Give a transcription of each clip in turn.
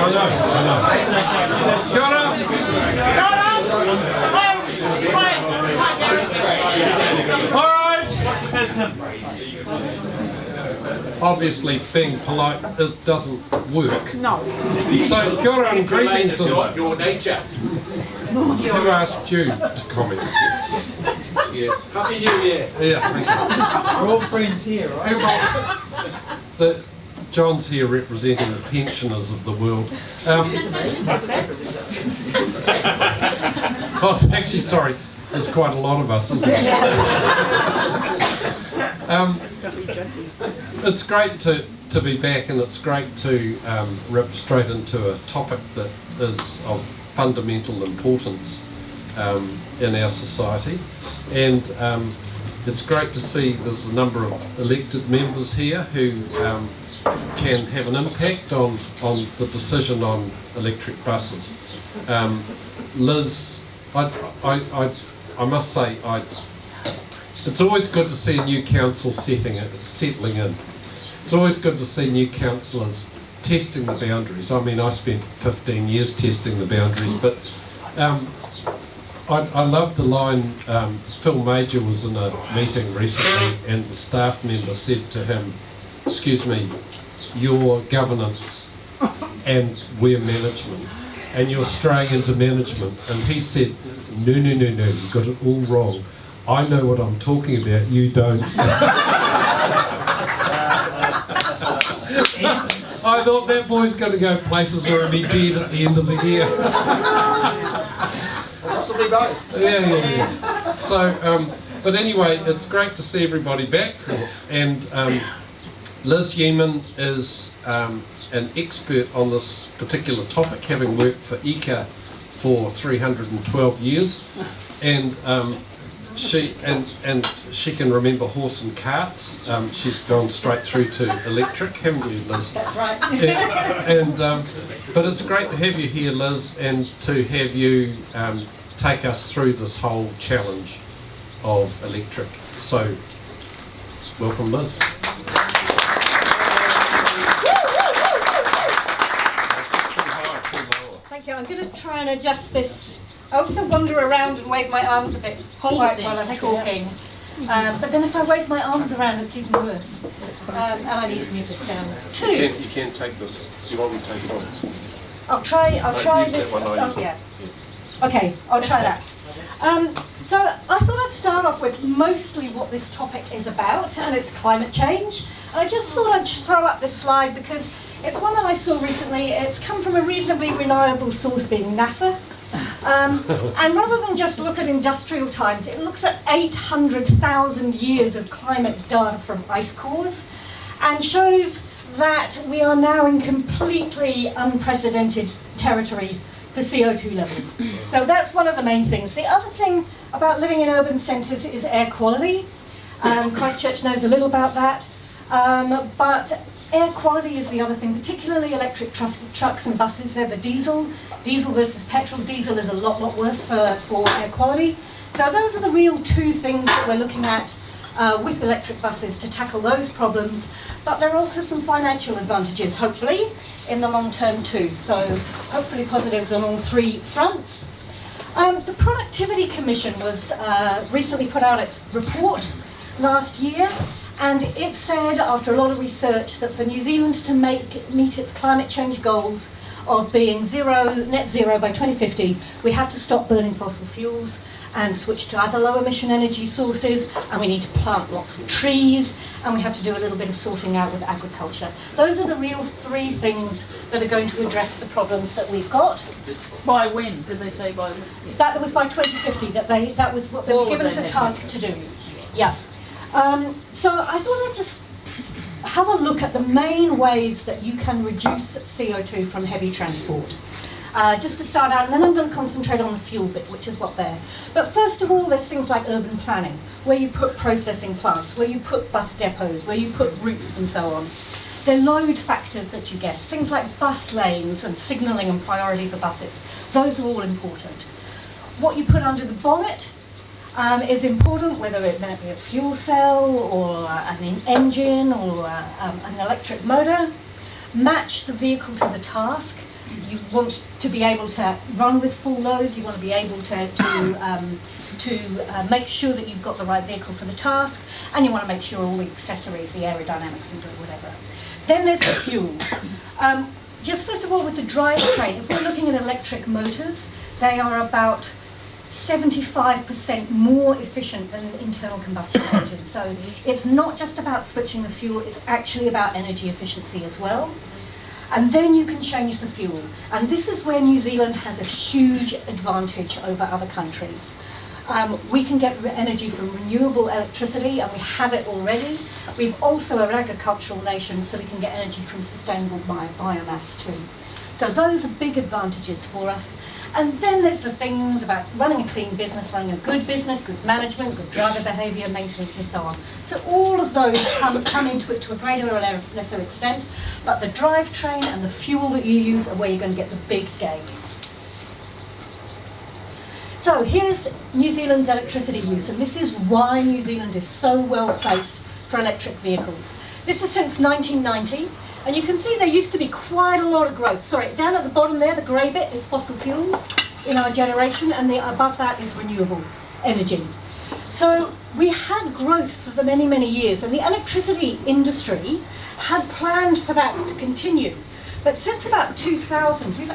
Kia ora. All right. Obviously, being polite doesn't work. No. So, kia ora and greetings. Your nature. Who asked you to comment? Yes. Happy New Year. Yeah, thank you. We're all friends here, right? John's here representing the pensioners of the world. Oh, actually, sorry, there's quite a lot of us, isn't there? It's great to be back, and it's great to rip straight into a topic that is of fundamental importance in our society. And it's great to see there's a number of elected members here who can have an impact on the decision on electric buses. Liz, I must say, it's always good to see a new council settling in. It's always good to see new councillors testing the boundaries. I mean, I spent 15 years testing the boundaries, but I love the line, Phil Major was in a meeting recently and the staff member said to him, "Excuse me, you're governance and we're management and you're straying into management." And he said, no, you've got it all wrong. I know what I'm talking about, you don't. I thought that boy's going to go places where he'll be dead at the end of the year. Possibly both. Yeah. So, but anyway, it's great to see everybody back. And Liz Yeaman is an expert on this particular topic, having worked for ICA for 312 years. And she can remember horse and carts. She's gone straight through to electric, haven't you, Liz? That's right. But it's great to have you here, Liz, and to have you take us through this whole challenge of electric. So, welcome, Liz. Thank you. I'm going to try and adjust this. I also wander around and wave my arms a bit while I'm talking. But then if I wave my arms around, it's even worse. And I need to move this down too. You can take this. Do you want me to take it off? I'll try this. Yeah. Okay, I'll try that. So I thought I'd start off with mostly what this topic is about, and it's climate change. I just thought I'd throw up this slide because it's one that I saw recently. It's come from a reasonably reliable source, being NASA. And rather than just look at industrial times, it looks at 800,000 years of climate data from ice cores and shows that we are now in completely unprecedented territory for CO2 levels. So that's one of the main things. The other thing about living in urban centres is air quality. Christchurch knows a little about that. But air quality is the other thing, particularly electric trucks and buses. They're the diesel versus petrol. Diesel is a lot worse for air quality. So those are the real two things that we're looking at with electric buses to tackle those problems. But there are also some financial advantages, hopefully, in the long term too. So hopefully positives on all three fronts. The Productivity Commission was recently put out its report last year, and it said, after a lot of research, that for New Zealand to meet its climate change goals of being net zero by 2050, we have to stop burning fossil fuels and switch to other low emission energy sources, and we need to plant lots of trees, and we have to do a little bit of sorting out with agriculture. Those are the real three things that are going to address the problems that we've got. By when? Did they say by when? Yeah. That was by 2050, that was what they were given as a task to do. Yeah. So I thought I'd just have a look at the main ways that you can reduce CO2 from heavy transport. Just to start out, and then I'm going to concentrate on the fuel bit, which is what there. But first of all, there's things like urban planning, where you put processing plants, where you put bus depots, where you put routes and so on. They're load factors that you guess, things like bus lanes and signalling and priority for buses. Those are all important. What you put under the bonnet is important, whether it may be a fuel cell or an engine or an electric motor. Match the vehicle to the task. you want to be able to run with full loads. You want to be able to make sure that you've got the right vehicle for the task, and you want to make sure all the accessories, the aerodynamics, and whatever. Then there's the fuel. Just first of all, with the drivetrain, if we're looking at electric motors, they are about 75% more efficient than internal combustion engines. So it's not just about switching the fuel, it's actually about energy efficiency as well. And then you can change the fuel. And this is where New Zealand has a huge advantage over other countries. We can get energy from renewable electricity, and we have it already. We've also an agricultural nation, so we can get energy from sustainable biomass too. So those are big advantages for us. And then there's the things about running a clean business, running a good business, good management, good driver behaviour, maintenance, and so on. So all of those come into it to a greater or lesser extent, but the drivetrain and the fuel that you use are where you're going to get the big gains. So here's New Zealand's electricity use, and this is why New Zealand is so well placed for electric vehicles. This is since 1990, and you can see there used to be quite a lot of growth. Sorry, down at the bottom there, the grey bit is fossil fuels in our generation, and above that is renewable energy. So we had growth for many, many years, and the electricity industry had planned for that to continue. But since about 2000, we've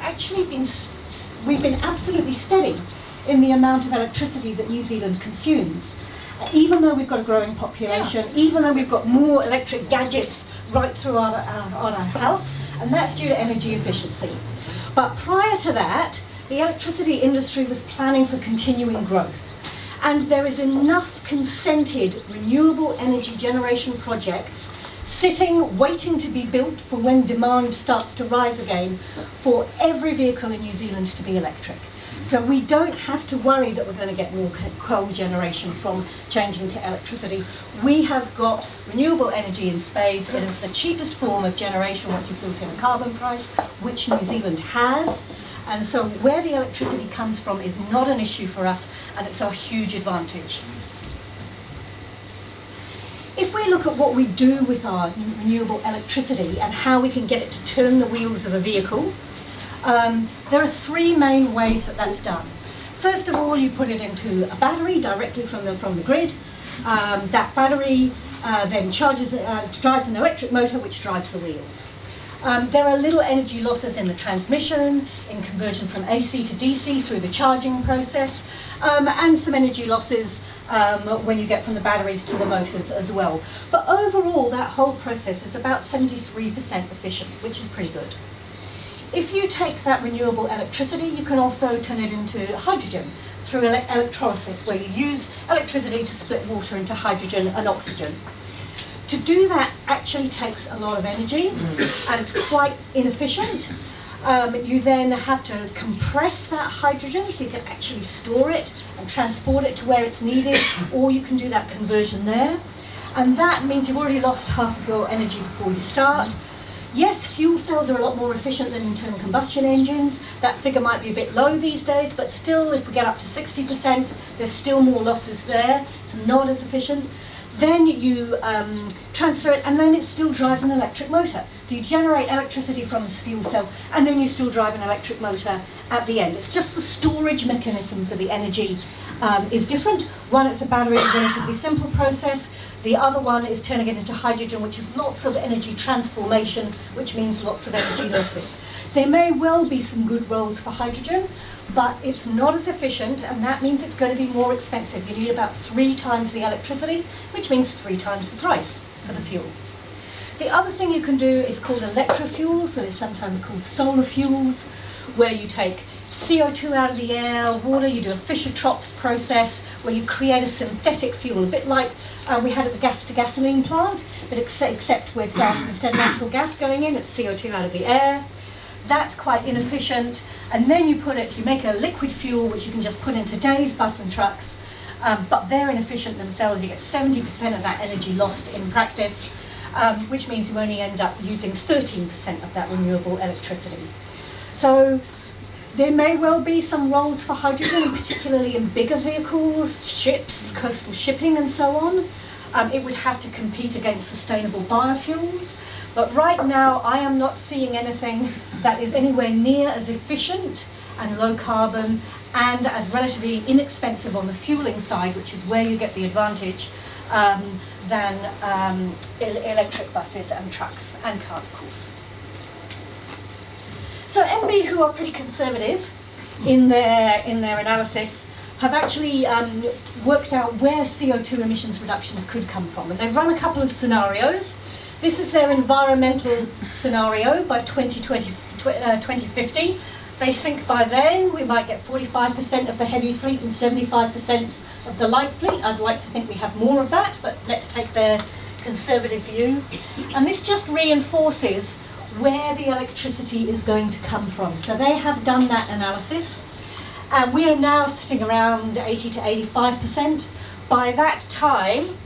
been absolutely steady in the amount of electricity that New Zealand consumes. Even though we've got a growing population, even though we've got more electric gadgets right through our house, and that's due to energy efficiency. But prior to that, the electricity industry was planning for continuing growth. And there is enough consented renewable energy generation projects sitting, waiting to be built for when demand starts to rise again for every vehicle in New Zealand to be electric. So we don't have to worry that we're going to get more coal generation from changing to electricity. We have got renewable energy in spades. It is the cheapest form of generation once you've built in a carbon price, which New Zealand has. And so where the electricity comes from is not an issue for us, and it's a huge advantage. If we look at what we do with our renewable electricity and how we can get it to turn the wheels of a vehicle, there are three main ways that that's done. First of all, you put it into a battery directly from the grid. That battery then drives an electric motor which drives the wheels. There are little energy losses in the transmission, in conversion from AC to DC through the charging process, and some energy losses when you get from the batteries to the motors as well. But overall, that whole process is about 73% efficient, which is pretty good. If you take that renewable electricity, you can also turn it into hydrogen through electrolysis, where you use electricity to split water into hydrogen and oxygen. To do that actually takes a lot of energy, and it's quite inefficient. You then have to compress that hydrogen so you can actually store it and transport it to where it's needed, or you can do that conversion there. And that means you've already lost half of your energy before you start. Yes, fuel cells are a lot more efficient than internal combustion engines. That figure might be a bit low these days, but still, if we get up to 60%, there's still more losses there. It's not as efficient. Then you transfer it, and then it still drives an electric motor. So you generate electricity from this fuel cell, and then you still drive an electric motor at the end. It's just the storage mechanism for the energy is different. One, it's a battery, a relatively simple process. The other one is turning it into hydrogen, which is lots of energy transformation, which means lots of energy losses. There may well be some good roles for hydrogen, but it's not as efficient, and that means it's going to be more expensive. You need about 3 times the electricity, which means 3 times the price for the fuel. The other thing you can do is called electrofuels, so it's sometimes called solar fuels, where you take CO2 out of the air, water, you do a Fischer-Tropsch process where you create a synthetic fuel, a bit like we had at the gas-to-gasoline plant, but except with instead of natural gas going in, it's CO2 out of the air. That's quite inefficient, and then you make a liquid fuel which you can just put in today's bus and trucks, but they're inefficient themselves. You get 70% of that energy lost in practice, which means you only end up using 13% of that renewable electricity. So there may well be some roles for hydrogen, particularly in bigger vehicles, ships, coastal shipping and so on. It would have to compete against sustainable biofuels, But right now, I am not seeing anything that is anywhere near as efficient and low carbon and as relatively inexpensive on the fueling side, which is where you get the advantage, than electric buses and trucks and cars, of course. So MB, who are pretty conservative in their analysis, have actually worked out where CO2 emissions reductions could come from. And they've run a couple of scenarios. This is their environmental scenario by 2050. They think by then we might get 45% of the heavy fleet and 75% of the light fleet. I'd like to think we have more of that, but let's take their conservative view. And this just reinforces where the electricity is going to come from. So they have done that analysis. And we are now sitting around 80 to 85%. By that time,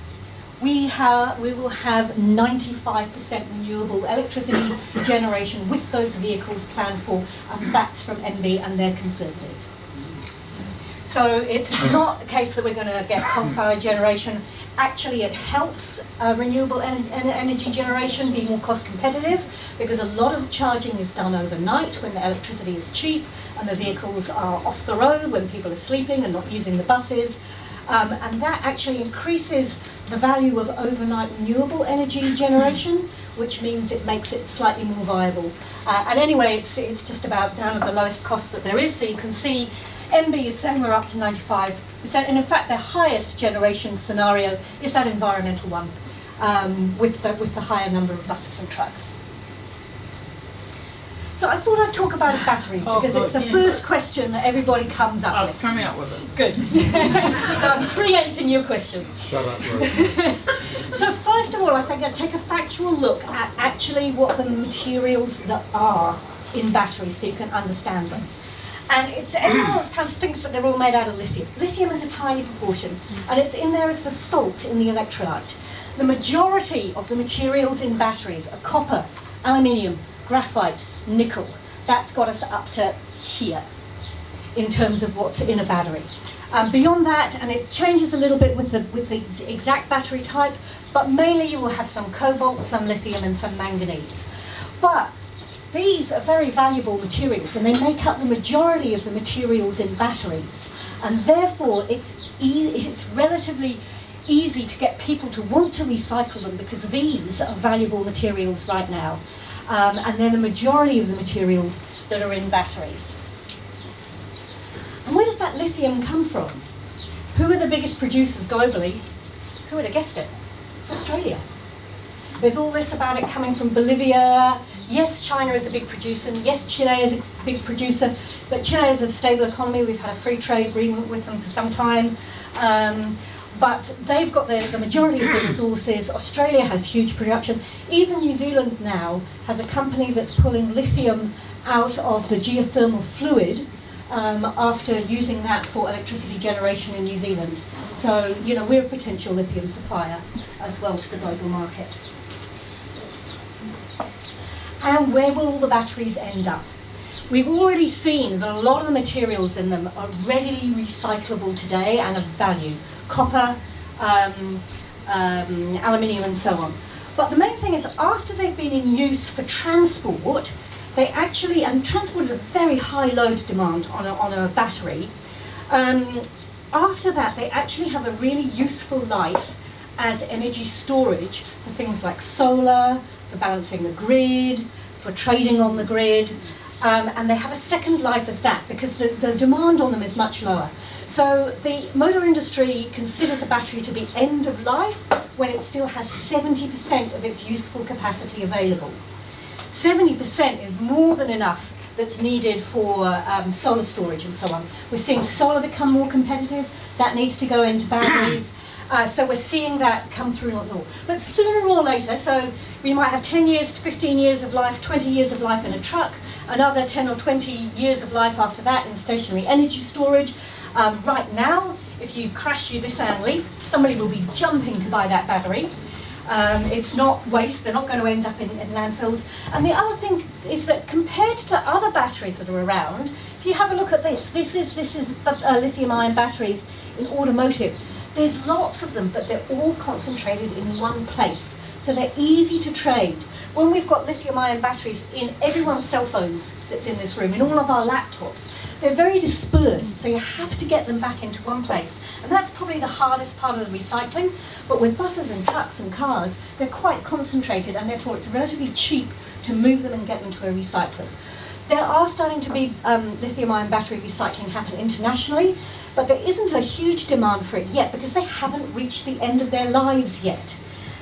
we will have 95% renewable electricity generation with those vehicles planned for, and that's from MB, and they're conservative. So it's not a case that we're going to get coal-fired generation. Actually, it helps renewable energy generation be more cost competitive, because a lot of charging is done overnight when the electricity is cheap and the vehicles are off the road when people are sleeping and not using the buses. And that actually increases the value of overnight renewable energy generation, which means it makes it slightly more viable. And anyway, it's just about down at the lowest cost that there is. So you can see MB is saying we're up to 95%, and in fact their highest generation scenario is that environmental one, with the higher number of buses and trucks. So I thought I'd talk about batteries, because it's the first question that everybody comes up with. Coming up with it. Good. So I'm preempting your questions. Shut up, Ruth. So first of all, I think I'd take a factual look at actually what the materials that are in batteries, so you can understand them. And everyone kind of thinks that they're all made out of lithium. Lithium is a tiny proportion, and it's in there as the salt in the electrolyte. The majority of the materials in batteries are copper, aluminium, graphite, nickel. That's got us up to here in terms of what's in a battery. Beyond that, and it changes a little bit with the exact battery type, but mainly you will have some cobalt, some lithium, and some manganese. But these are very valuable materials, and they make up the majority of the materials in batteries, and therefore it's relatively easy to get people to want to recycle them, because these are valuable materials right now, and they're the majority of the materials that are in batteries. And where does that lithium come from? Who are the biggest producers globally? Who would have guessed it? It's Australia. There's all this about it coming from Bolivia. Yes, China is a big producer. Yes, Chile is a big producer. But Chile is a stable economy. We've had a free trade agreement with them for some time. But they've got the majority of the resources. Australia has huge production. Even New Zealand now has a company that's pulling lithium out of the geothermal fluid after using that for electricity generation in New Zealand. So, you know, we're a potential lithium supplier as well to the global market. And where will all the batteries end up? We've already seen that a lot of the materials in them are readily recyclable today and of value. Copper, aluminium, and so on. But the main thing is, after they've been in use for transport, they actually, and transport is a very high load demand on a battery, after that they actually have a really useful life as energy storage for things like solar, for balancing the grid, for trading on the grid, and they have a second life as that, because the demand on them is much lower. So the motor industry considers a battery to be end of life when it still has 70% of its useful capacity available. 70% is more than enough that's needed for solar storage and so on. We're seeing solar become more competitive. That needs to go into batteries. So we're seeing that come through not all. But sooner or later, so we might have 10 years to 15 years of life, 20 years of life in a truck, another 10 or 20 years of life after that in stationary energy storage. Right now, if you crash your Nissan Leaf, somebody will be jumping to buy that battery. It's not waste, they're not going to end up in landfills. And the other thing is that compared to other batteries that are around, if you have a look at this is lithium-ion batteries in automotive. There's lots of them, but they're all concentrated in one place. So they're easy to trade. When we've got lithium-ion batteries in everyone's cell phones that's in this room, in all of our laptops, they're very dispersed, so you have to get them back into one place. And that's probably the hardest part of the recycling. But with buses and trucks and cars, they're quite concentrated, and therefore it's relatively cheap to move them and get them to a recyclers. There are starting to be lithium-ion battery recycling happen internationally, but there isn't a huge demand for it yet because they haven't reached the end of their lives yet.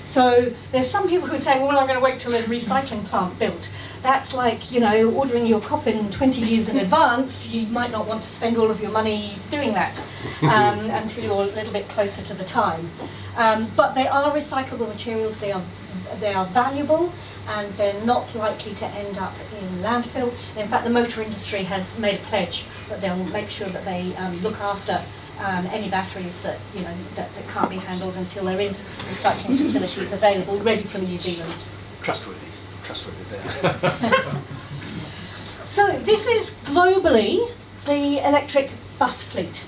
So there's some people who would say, well, I'm going to wait till there's a recycling plant built. That's like, you know, ordering your coffin 20 years in advance. You might not want to spend all of your money doing that until you're a little bit closer to the time. But they are recyclable materials. They are valuable, and they're not likely to end up in landfill. In fact, the motor industry has made a pledge that they'll make sure that they look after any batteries that, you know, that can't be handled until there is recycling facilities available ready from New Zealand. Trustworthy there. So this is globally the electric bus fleet,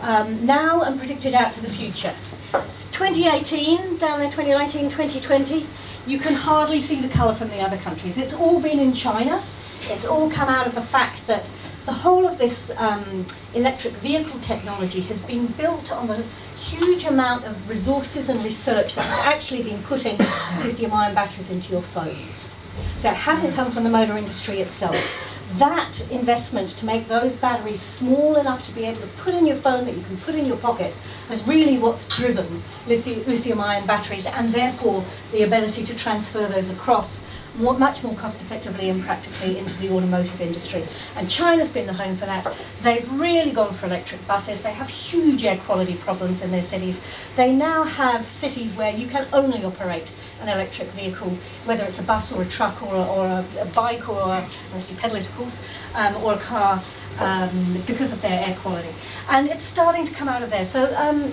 now and predicted out to the future. It's 2018, down there 2019, 2020, you can hardly see the colour from the other countries. It's all been in China. It's all come out of the fact that the whole of this electric vehicle technology has been built on a huge amount of resources and research that has actually been putting lithium-ion batteries into your phones. So it hasn't come from the motor industry itself. That investment to make those batteries small enough to be able to put in your phone that you can put in your pocket is really what's driven lithium-ion batteries, and therefore the ability to transfer those across much more cost effectively and practically into the automotive industry. And China's been the home for that. They've really gone for electric buses. They have huge air quality problems in their cities. They now have cities where you can only operate an electric vehicle, whether it's a bus or a truck or a bike or unless you pedal it, of course, or a car, because of their air quality. And it's starting to come out of there. So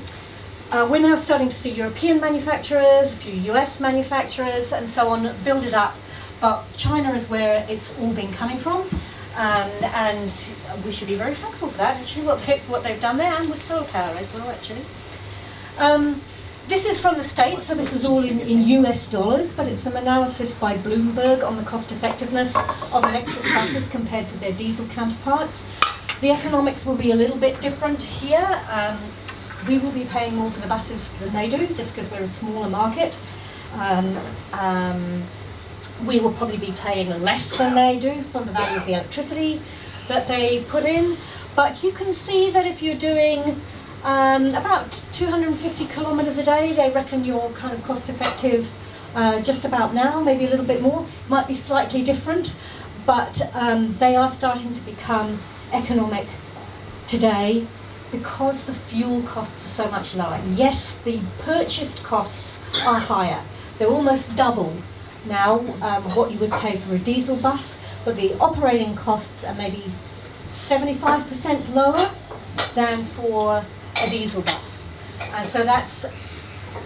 we're now starting to see European manufacturers, a few US manufacturers and so on build it up. But China is where it's all been coming from, and we should be very thankful for that, actually, what they've done there, and with solar power as well, actually. This is from the States, so this is all in US dollars, but it's some analysis by Bloomberg on the cost effectiveness of electric buses compared to their diesel counterparts. The economics will be a little bit different here. We will be paying more for the buses than they do, just because we're a smaller market. We will probably be paying less than they do for the value of the electricity that they put in. But you can see that if you're doing about 250 kilometres a day, they reckon you're kind of cost effective just about now, maybe a little bit more. Might be slightly different, but they are starting to become economic today because the fuel costs are so much lower. Yes, the purchased costs are higher. They're almost double now what you would pay for a diesel bus, but the operating costs are maybe 75% lower than for a diesel bus. And so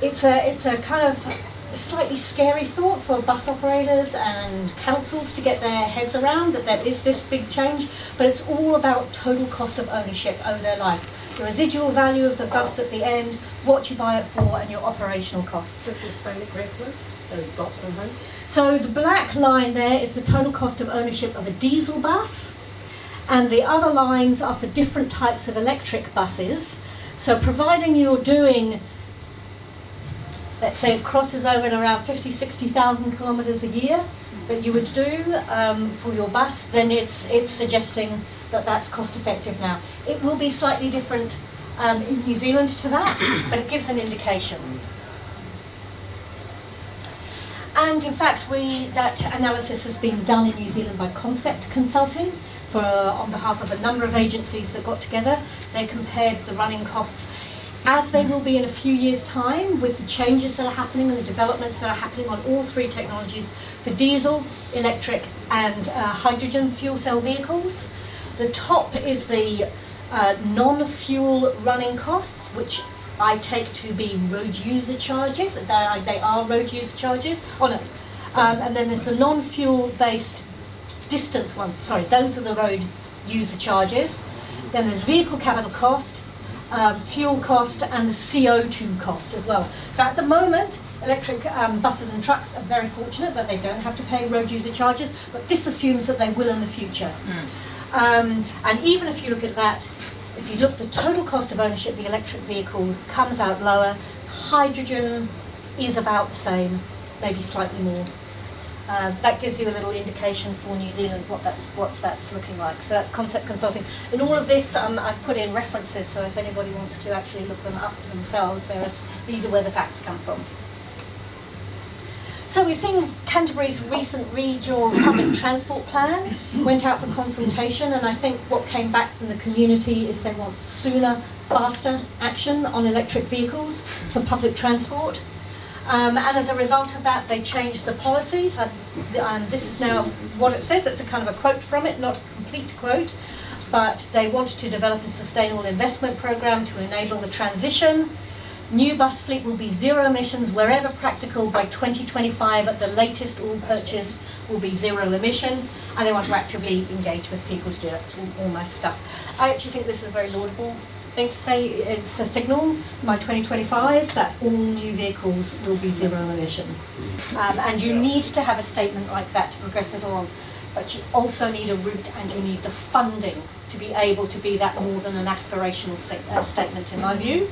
it's a kind of a slightly scary thought for bus operators and councils to get their heads around, that there is this big change, but it's all about total cost of ownership over their life. The residual value of the bus at the end, what you buy it for, and your operational costs. Does this explain it, Greg, please? Those dots on them. So the black line there is the total cost of ownership of a diesel bus, and the other lines are for different types of electric buses. So providing you're doing, let's say it crosses over at around 60,000 kilometres a year that you would do for your bus, then it's suggesting that that's cost effective now. It will be slightly different in New Zealand to that, but it gives an indication. And in fact, that analysis has been done in New Zealand by Concept Consulting on behalf of a number of agencies that got together. They compared the running costs, as they will be in a few years' time, with the changes that are happening and the developments that are happening on all three technologies for diesel, electric and hydrogen fuel cell vehicles. The top is the non-fuel running costs, which I take to be road user charges. They are road user charges. Oh no. And then there's the non-fuel based distance ones. Sorry, those are the road user charges. Then there's vehicle capital cost, fuel cost, and the CO2 cost as well. So at the moment, electric buses and trucks are very fortunate that they don't have to pay road user charges, but this assumes that they will in the future. And even if you look at that, if you look at the total cost of ownership, the electric vehicle comes out lower. Hydrogen is about the same, maybe slightly more. That gives you a little indication for New Zealand what that's looking like. So that's Concept Consulting. In all of this, I've put in references, so if anybody wants to actually look them up for themselves, these are where the facts come from. So we've seen Canterbury's recent regional public transport plan went out for consultation, and I think what came back from the community is they want sooner, faster action on electric vehicles for public transport. And as a result of that, they changed the policies. This is now what it says. It's a kind of a quote from it, not a complete quote. But they wanted to develop a sustainable investment program to enable the transition. New bus fleet will be zero emissions wherever practical by 2025. At the latest, all purchase will be zero emission. And they want to actively engage with people to do it, all nice stuff. I actually think this is a very laudable thing to say. It's a signal by 2025 that all new vehicles will be zero emission. And you need to have a statement like that to progress it along. But you also need a route, and you need the funding to be able to be that more than an aspirational statement, in my view.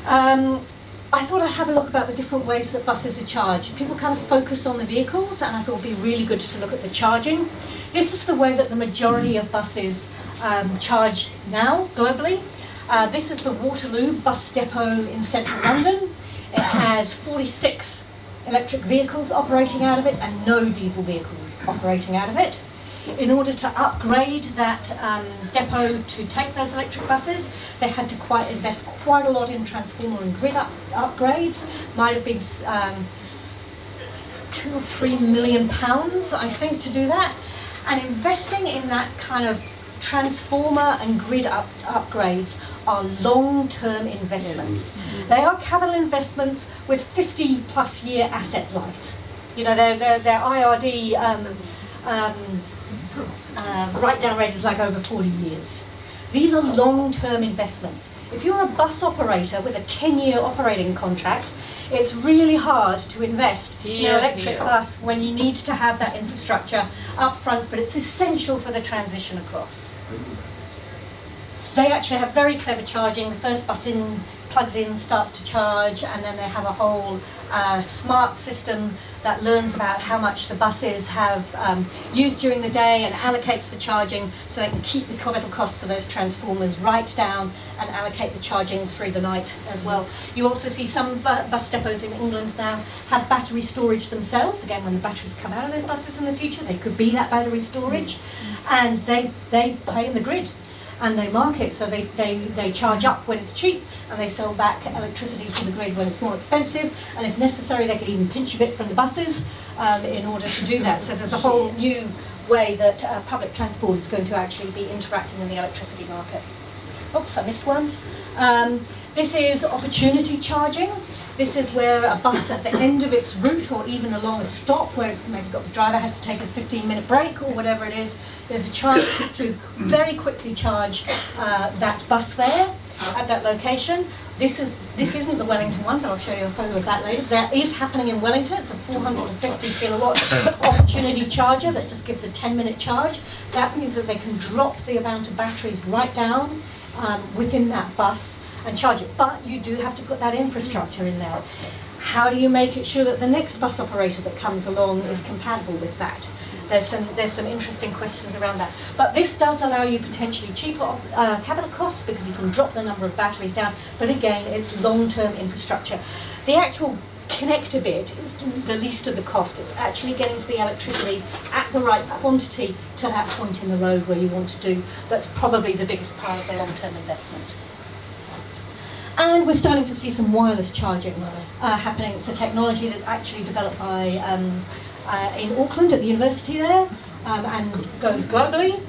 I thought I'd have a look about the different ways that buses are charged. People kind of focus on the vehicles, and I thought it would be really good to look at the charging. This is the way that the majority of buses charge now, globally. This is the Waterloo bus depot in central London. It has 46 electric vehicles operating out of it and no diesel vehicles operating out of it. In order to upgrade that depot to take those electric buses, they had to invest quite a lot in transformer and grid upgrades. Might have been £2 or £3 million, I think, to do that. And investing in that kind of transformer and grid upgrades are long-term investments. They are capital investments with 50-plus year asset life. You know, their IRD write-down rate is like over 40 years. These are long-term investments. If you're a bus operator with a 10-year operating contract, it's really hard to invest in an electric bus when you need to have that infrastructure up front, but it's essential for the transition across. They actually have very clever charging. The first bus plugs in, starts to charge, and then they have a whole smart system that learns about how much the buses have used during the day and allocates the charging, so they can keep the capital costs of those transformers right down and allocate the charging through the night as well. You also see some bus depots in England now have battery storage themselves. Again, when the batteries come out of those buses in the future, they could be that battery storage, and they pay in the grid. And they market, so they charge up when it's cheap, and they sell back electricity to the grid when it's more expensive, and if necessary they could even pinch a bit from the buses in order to do that. So there's a whole new way that public transport is going to actually be interacting in the electricity market. Oops, I missed one. This is opportunity charging. This is where a bus at the end of its route, or even along a stop where it's maybe got the driver has to take his 15-minute break or whatever it is, there's a chance to very quickly charge that bus there at that location. This isn't the Wellington one, but I'll show you a photo of that later. That is happening in Wellington. It's a 450 kilowatt opportunity charger that just gives a 10-minute charge. That means that they can drop the amount of batteries right down within that bus and charge it. But you do have to put that infrastructure in there. How do you make it sure that the next bus operator that comes along is compatible with that? There's some interesting questions around that. But this does allow you potentially cheaper capital costs because you can drop the number of batteries down. But again, it's long-term infrastructure. The actual connector bit is the least of the cost. It's actually getting to the electricity at the right quantity to that point in the road where you want to do. That's probably the biggest part of the long-term investment. And we're starting to see some wireless charging happening. It's a technology that's actually developed by in Auckland at the university there and goes globally.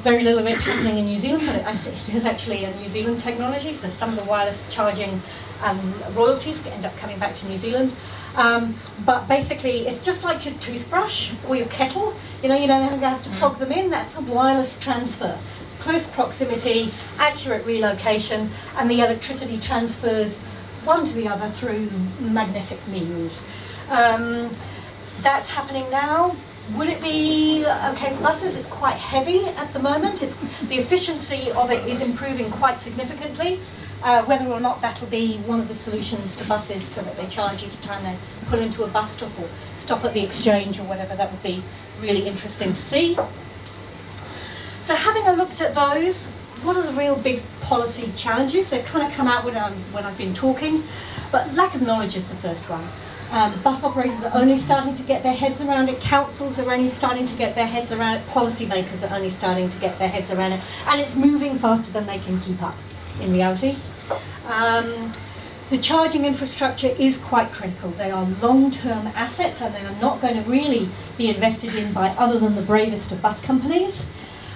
Very little of it happening in New Zealand, but it is actually a New Zealand technology, so some of the wireless charging royalties end up coming back to New Zealand. But basically, it's just like your toothbrush or your kettle. You know, you don't have to plug them in. That's a wireless transfer. Close proximity, accurate relocation, and the electricity transfers one to the other through magnetic means. That's happening now. Would it be okay for buses? It's quite heavy at the moment. The efficiency of it is improving quite significantly. Whether or not that'll be one of the solutions to buses so that they charge each time they pull into a bus stop or stop at the exchange or whatever, that would be really interesting to see. So having looked at those, what are the real big policy challenges? They've kind of come out when I've been talking, but lack of knowledge is the first one. Bus operators are only starting to get their heads around it, councils are only starting to get their heads around it, policymakers are only starting to get their heads around it, and it's moving faster than they can keep up, in reality. The charging infrastructure is quite critical. They are long-term assets and they are not going to really be invested in by other than the bravest of bus companies,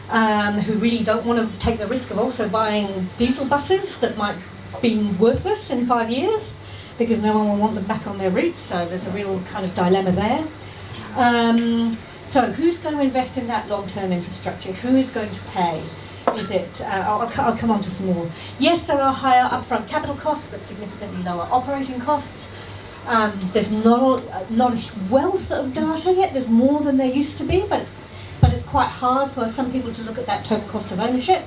who really don't want to take the risk of also buying diesel buses that might be worthless in 5 years, because no one will want them back on their routes, so there's a real kind of dilemma there. So who's going to invest in that long-term infrastructure? Who is going to pay? Is it, I'll come on to some more. Yes, there are higher upfront capital costs, but significantly lower operating costs. There's not a wealth of data yet. There's more than there used to be, but it's quite hard for some people to look at that total cost of ownership.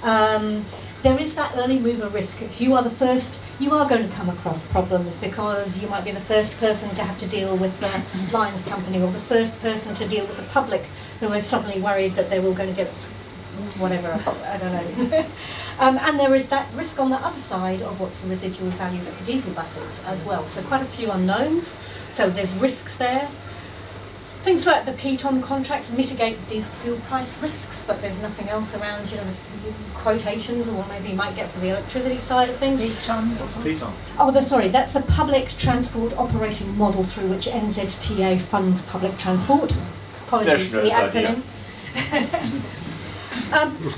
There is that early mover risk. If you are the first, you are going to come across problems because you might be the first person to have to deal with the lines company or the first person to deal with the public who are suddenly worried that they're all going to get whatever, I don't know. And there is that risk on the other side of what's the residual value of the diesel buses as well. So quite a few unknowns. So there's risks there. Things like the piton contracts mitigate diesel fuel price risks, but there's nothing else around, you know, the quotations or what maybe you might get for the electricity side of things. What's piton? Oh, sorry, that's the public transport operating model through which NZTA funds public transport. Apologies for the acronym.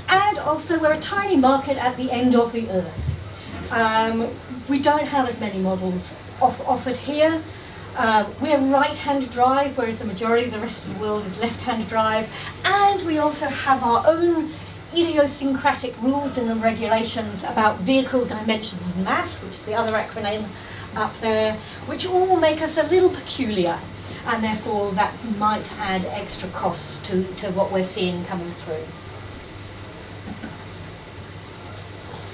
And also we're a tiny market at the end of the earth. We don't have as many models offered here. We're right-hand drive, whereas the majority of the rest of the world is left-hand drive. And we also have our own idiosyncratic rules and regulations about vehicle dimensions and mass, which is the other acronym up there, which all make us a little peculiar. And therefore that might add extra costs to what we're seeing coming through.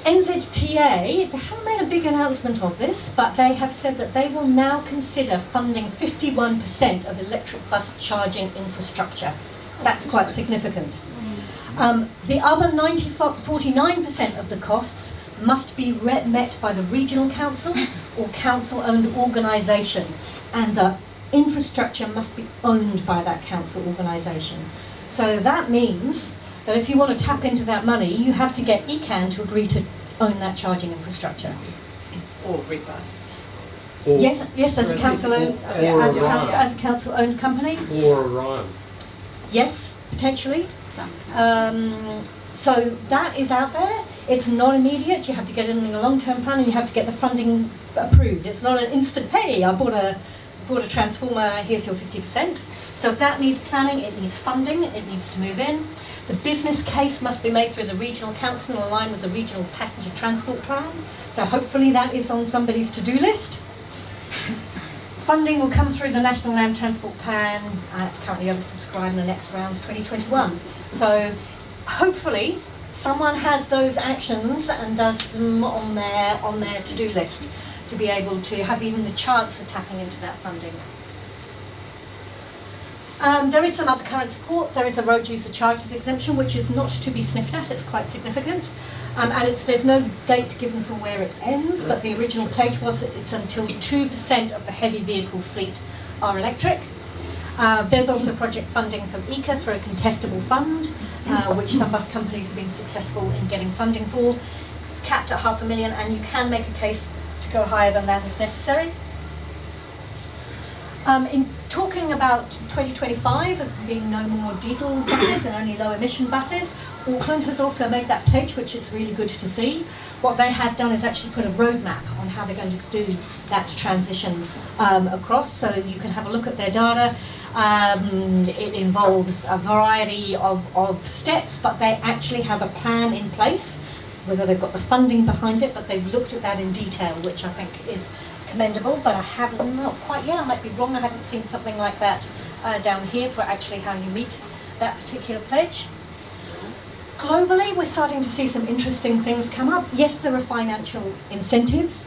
NZTA, they haven't made a big announcement of this, but they have said that they will now consider funding 51% of electric bus charging infrastructure. That's quite significant. The other 49% of the costs must be met by the regional council or council-owned organisation, and the infrastructure must be owned by that council organisation. So that means that if you want to tap into that money, you have to get ECAN to agree to own that charging infrastructure. Or Rigbus. Yes, as a council-owned as a council-owned company. Or Orion. Yes, potentially. So that is out there. It's not immediate. You have to get in a long-term plan, and you have to get the funding approved. It's not an instant. Hey, I bought a transformer. Here's your 50%. So that needs planning. It needs funding. It needs to move in. The business case must be made through the regional council and aligned with the regional passenger transport plan. So hopefully that is on somebody's to-do list. Funding will come through the National Land Transport Plan. It's currently oversubscribed in the next round's 2021. So hopefully someone has those actions and does them on their to-do list to be able to have even the chance of tapping into that funding. There is some other current support. There is a road user charges exemption, which is not to be sniffed at. It's quite significant. And there's no date given for where it ends, but the original pledge was it's until 2% of the heavy vehicle fleet are electric. There's also project funding from ECA through a contestable fund, which some bus companies have been successful in getting funding for. It's capped at $500,000, and you can make a case to go higher than that if necessary. In talking about 2025 as being no more diesel buses and only low emission buses, Auckland has also made that pledge, which is really good to see. What they have done is actually put a roadmap on how they're going to do that transition across, so you can have a look at their data. It involves a variety of steps, but they actually have a plan in place whether they've got the funding behind it, but they've looked at that in detail, which I think is commendable, but I haven't, not quite yet, I might be wrong, I haven't seen something like that down here for actually how you meet that particular pledge. Globally, we're starting to see some interesting things come up. Yes, there are financial incentives.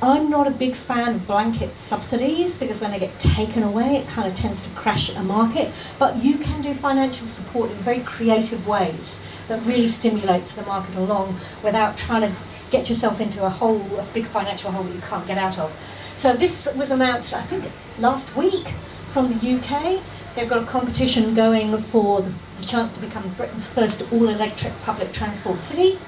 I'm not a big fan of blanket subsidies because when they get taken away, it kind of tends to crash a market. But you can do financial support in very creative ways that really stimulates the market along without trying to get yourself into a big financial hole that you can't get out of. So this was announced, I think, last week from the UK. They've got a competition going for the chance to become Britain's first all-electric public transport city,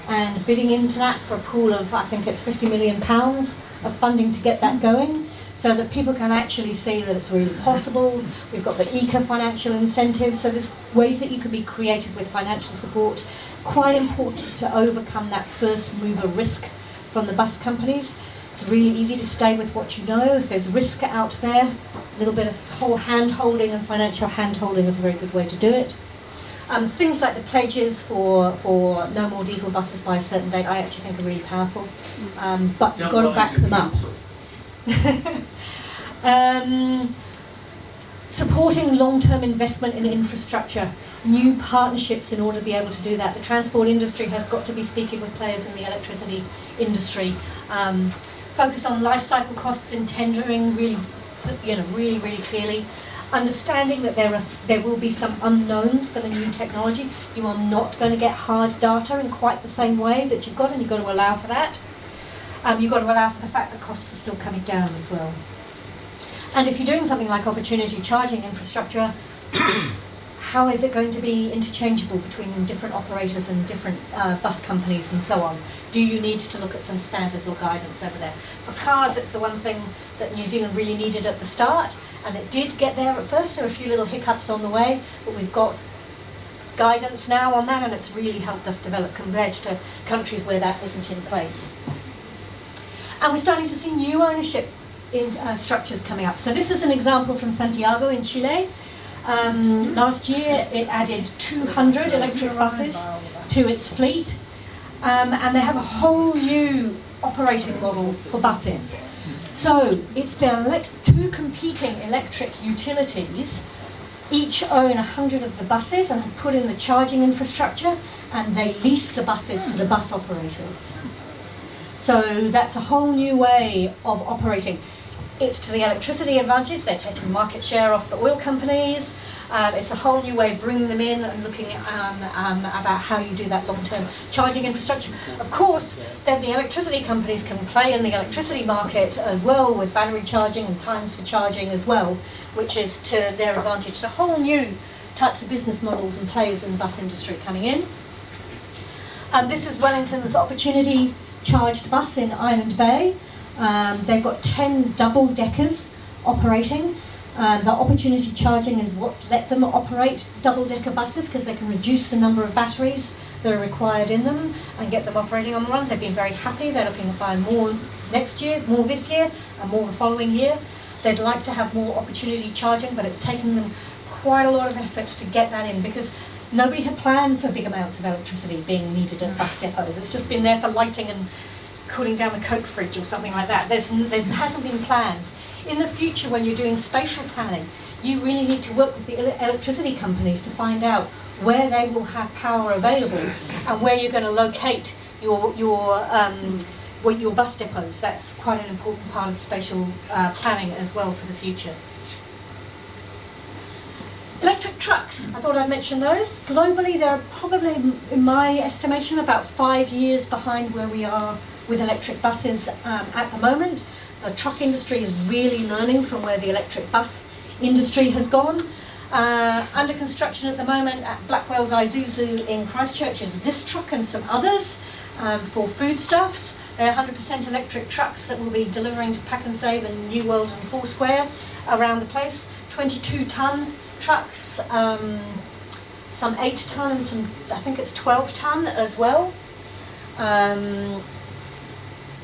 and bidding into that for a pool of, I think it's £50 million of funding to get that going, so that people can actually see that it's really possible. We've got the eco-financial incentives, so there's ways that you can be creative with financial support. Quite important to overcome that first mover risk from the bus companies. It's really easy to stay with what you know. If there's risk out there, a little bit of whole hand-holding and financial hand-holding is a very good way to do it. Things like the pledges for no more diesel buses by a certain date, I actually think are really powerful, but you've got to back them up. Supporting long-term investment in infrastructure, new partnerships in order to be able to do that. The transport industry has got to be speaking with players in the electricity industry. Focus on life cycle costs in tendering, really clearly. Understanding that there will be some unknowns for the new technology. You are not going to get hard data in quite the same way that you've got, and you've got to allow for that. You've got to allow for the fact that costs are still coming down as well. And if you're doing something like opportunity charging infrastructure, how is it going to be interchangeable between different operators and different bus companies and so on? Do you need to look at some standards or guidance over there? For cars, it's the one thing that New Zealand really needed at the start, and it did get there at first. There were a few little hiccups on the way, but we've got guidance now on that, and it's really helped us develop compared to countries where that isn't in place. And we're starting to see new ownership in structures coming up. So this is an example from Santiago in Chile. Last year it added 200 electric buses to its fleet, and they have a whole new operating model for buses. So it's two competing electric utilities, each own 100 of the buses and have put in the charging infrastructure, and they lease the buses to the bus operators. So that's a whole new way of operating. It's to the electricity advantage. They're taking market share off the oil companies. It's a whole new way of bringing them in and looking at about how you do that long-term charging infrastructure. Of course, then the electricity companies can play in the electricity market as well with battery charging and times for charging as well, which is to their advantage. So whole new types of business models and players in the bus industry coming in. This is Wellington's opportunity charged bus in Island Bay. They've got 10 double-deckers operating. The opportunity charging is what's let them operate double-decker buses because they can reduce the number of batteries that are required in them and get them operating on the run. They've been very happy. They're looking at buying more next year, more this year, and more the following year. They'd like to have more opportunity charging, but it's taken them quite a lot of effort to get that in because nobody had planned for big amounts of electricity being needed at bus depots. It's just been there for lighting and cooling down the Coke fridge or something like that. There hasn't been plans. In the future, when you're doing spatial planning, you really need to work with the electricity companies to find out where they will have power available and where you're going to locate your bus depots. That's quite an important part of spatial planning as well for the future. Electric trucks, I thought I'd mention those. Globally, they're probably, in my estimation, about 5 years behind where we are with electric buses at the moment. The truck industry is really learning from where the electric bus industry has gone. Under construction at the moment at Blackwell's Isuzu in Christchurch is this truck and some others for foodstuffs. They're 100% electric trucks that will be delivering to Pack and Save and New World and Foursquare around the place. 22-tonne trucks, some 8-tonne and some, I think it's 12-tonne as well.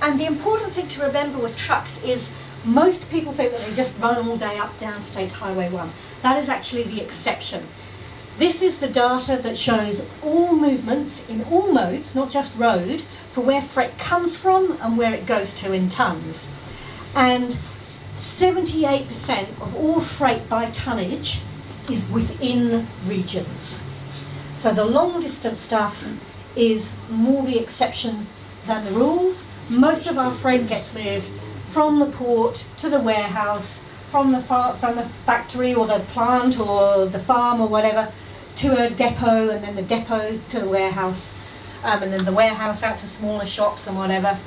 And the important thing to remember with trucks is most people think that they just run all day up down State Highway 1. That is actually the exception. This is the data that shows all movements in all modes, not just road, for where freight comes from and where it goes to in tonnes. And 78% of all freight by tonnage is within regions. So the long distance stuff is more the exception than the rule. Most of our freight gets moved from the port to the warehouse, from the factory or the plant or the farm or whatever, to a depot, and then the depot to the warehouse, and then the warehouse out to smaller shops and whatever.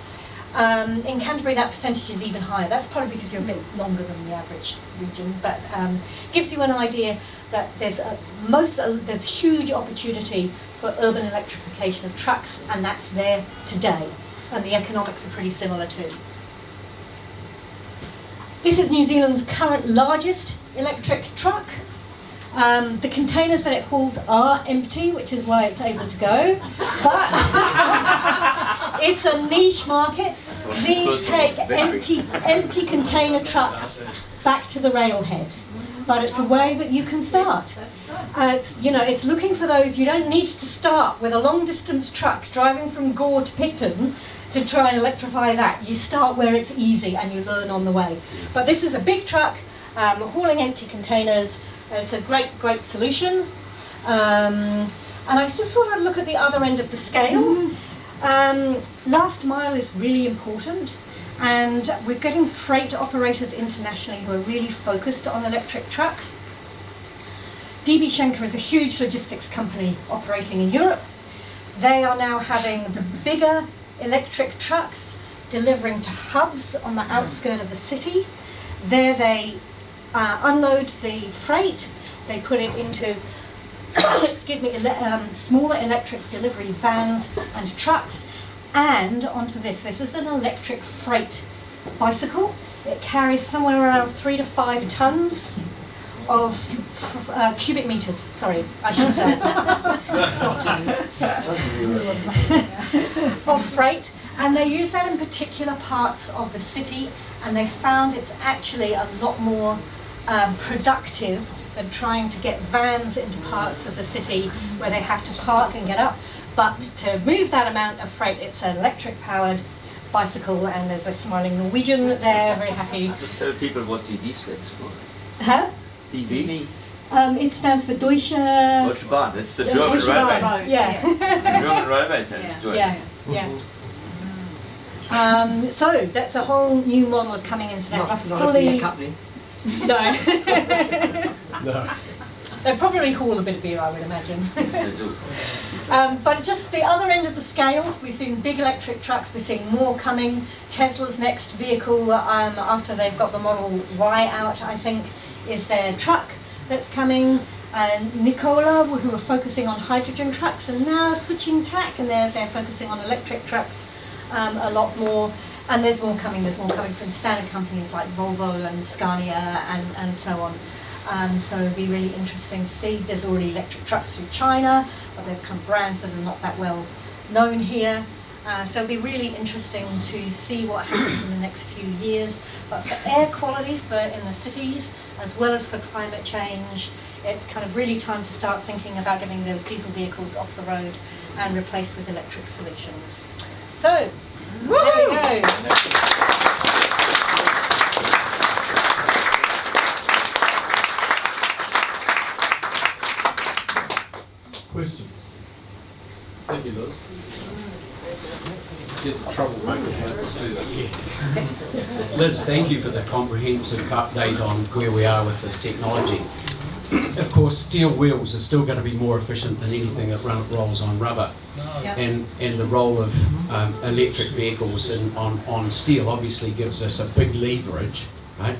In Canterbury that percentage is even higher. That's probably because you're a bit longer than the average region, but gives you an idea that there's huge opportunity for urban electrification of trucks, and that's there today, and the economics are pretty similar too. This is New Zealand's current largest electric truck. The containers that it hauls are empty, which is why it's able to go, but it's a niche market. These take empty container trucks back to the railhead, but it's a way that you can start. It's looking for those. You don't need to start with a long distance truck driving from Gore to Picton to try and electrify that. You start where it's easy and you learn on the way. But this is a big truck hauling empty containers. It's a great solution. And I just thought I'd look at the other end of the scale. Last mile is really important, and we're getting freight operators internationally who are really focused on electric trucks. DB Schenker is a huge logistics company operating in Europe. They are now having the bigger electric trucks delivering to hubs on the outskirts of the city. There they unload the freight, they put it into smaller electric delivery vans and trucks, and onto this is an electric freight bicycle. It carries somewhere around 3 to 5 tons of cubic meters, sorry, I should say, tons, of freight, and they use that in particular parts of the city, and they found it's actually a lot more productive than trying to get vans into parts of the city where they have to park and get up. But to move that amount of freight, it's an electric powered bicycle, and there's a smiling Norwegian there, very happy. Just tell people what DB stands for. Huh? DB? It stands for Deutsche Bahn. It's the German Deutsche railways. Bahn, yeah. It's the German railways and it's Deutsche. Yeah. So that's a whole new model of coming into that. Not a beer company. No. No. They probably haul a bit of beer, I would imagine. They do. But just the other end of the scale, we're seeing big electric trucks, we're seeing more coming. Tesla's next vehicle, after they've got the Model Y out, I think, is their truck that's coming. And Nikola, who are focusing on hydrogen trucks, and now switching tack, and they're focusing on electric trucks a lot more. And there's more coming from standard companies like Volvo and Scania and so on. So it'll be really interesting to see. There's already electric trucks through China, but they've become brands that are not that well known here. So it'll be really interesting to see what happens in the next few years. But for air quality in the cities, as well as for climate change, it's kind of really time to start thinking about getting those diesel vehicles off the road and replaced with electric solutions. So, there we go. Questions? Thank you, Liz. Get the troublemakers out. Liz, thank you for the comprehensive update on where we are with this technology. Of course, steel wheels are still going to be more efficient than anything that rolls on rubber. Yep. And the role of electric vehicles on steel obviously gives us a big leverage, right?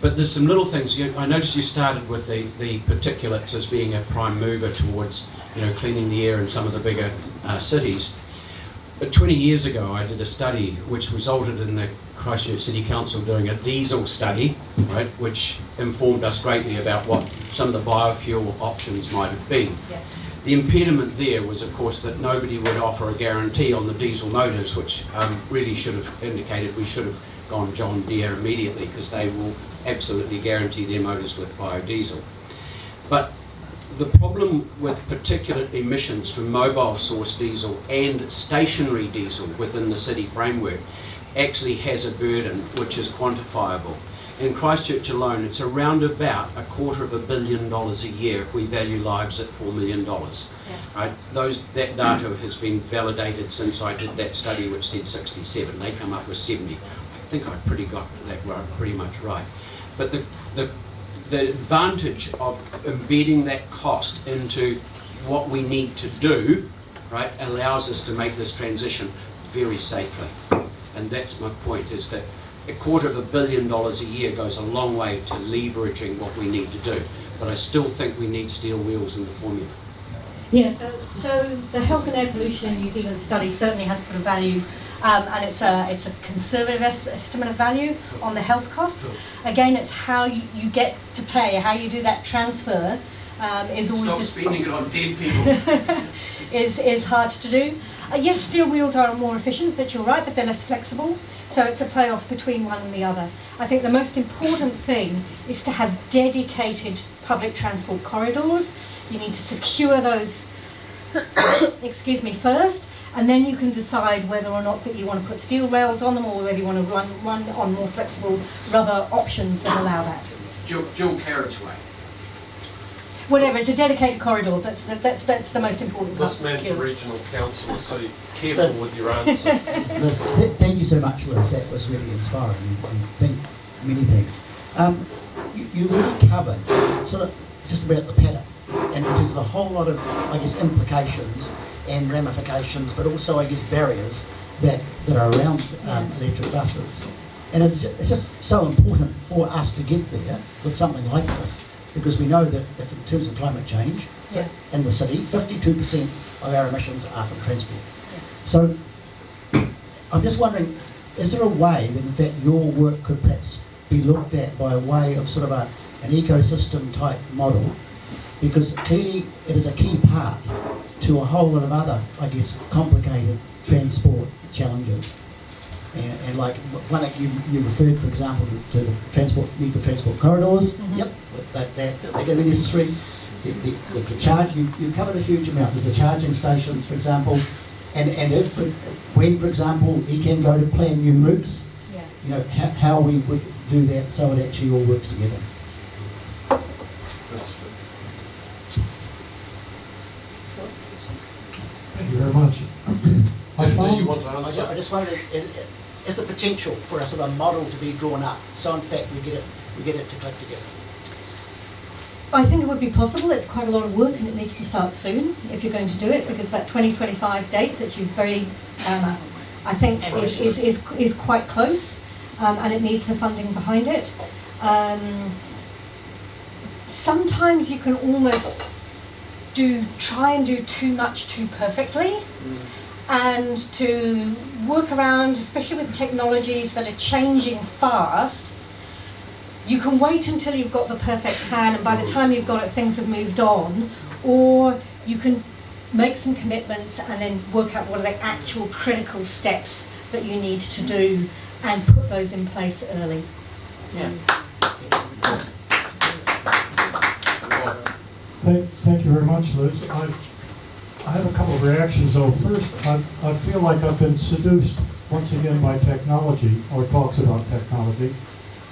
But there's some little things. I noticed you started with the particulates as being a prime mover towards cleaning the air in some of the bigger cities. But 20 years ago, I did a study which resulted in the Christchurch City Council doing a diesel study, right, which informed us greatly about what some of the biofuel options might have been. Yeah. The impediment there was, of course, that nobody would offer a guarantee on the diesel motors, which really should have indicated we should have gone John Deere immediately, because they will absolutely guarantee their motors with biodiesel. But the problem with particulate emissions from mobile source diesel and stationary diesel within the city framework actually has a burden which is quantifiable. In Christchurch alone, it's around about $250 million a year if we value lives at $4 million. Right? That data has been validated since I did that study, which said 67. They come up with 70. I think I got that pretty much right. But the advantage of embedding that cost into what we need to do, right, allows us to make this transition very safely. And that's my point, is that $250 million a year goes a long way to leveraging what we need to do. But I still think we need steel wheels in the formula. Yeah, so the Health and Air Pollution in New Zealand study certainly has put a value, and it's a conservative estimate of value on the health costs. Again, it's how you get to pay, how you do that transfer is always... Stop spending it on dead people. is hard to do. Yes, steel wheels are more efficient, but you're right, but they're less flexible. So it's a play-off between one and the other. I think the most important thing is to have dedicated public transport corridors. You need to secure those, excuse me, first, and then you can decide whether or not that you want to put steel rails on them or whether you want to run on more flexible rubber options that allow that. Dual carriageway. Whatever, it's a dedicated corridor. That's the most important part. This man's a regional councillor, so careful with your answer. Liz, thank you so much, Liz. That was really inspiring. Many thanks. You really covered sort of just about the pattern, and it is a whole lot of, I guess, implications and ramifications, but also, I guess, barriers that are around electric buses. And it's just so important for us to get there with something like this, because we know that if in terms of climate change in the city, 52% of our emissions are from transport. So I'm just wondering, is there a way that in fact your work could perhaps be looked at by a way of sort of an ecosystem type model, because clearly it is a key part to a whole lot of other, I guess, complicated transport challenges. And like one you referred, for example, to the need for transport corridors. Mm-hmm. Yep, they're going to be necessary. The charge, you covered a huge amount. There's the charging stations, for example, and when, for example, you can go to plan new routes, you know, how we would do that so it actually all works together. Thank you very much. Do you want to answer? I just wondered, is the potential for a sort of model to be drawn up, so in fact we get it to click together? I think it would be possible. It's quite a lot of work and it needs to start soon if you're going to do it, because that 2025 date that you've very, I think is quite close, and it needs the funding behind it. Sometimes you can almost try and do too much too perfectly. And to work around, especially with technologies that are changing fast, you can wait until you've got the perfect plan, and by the time you've got it, things have moved on, or you can make some commitments and then work out what are the actual critical steps that you need to do and put those in place early. Yeah. Thank you very much, Liz. I have a couple of reactions though. First, I feel like I've been seduced once again by technology, or talks about technology.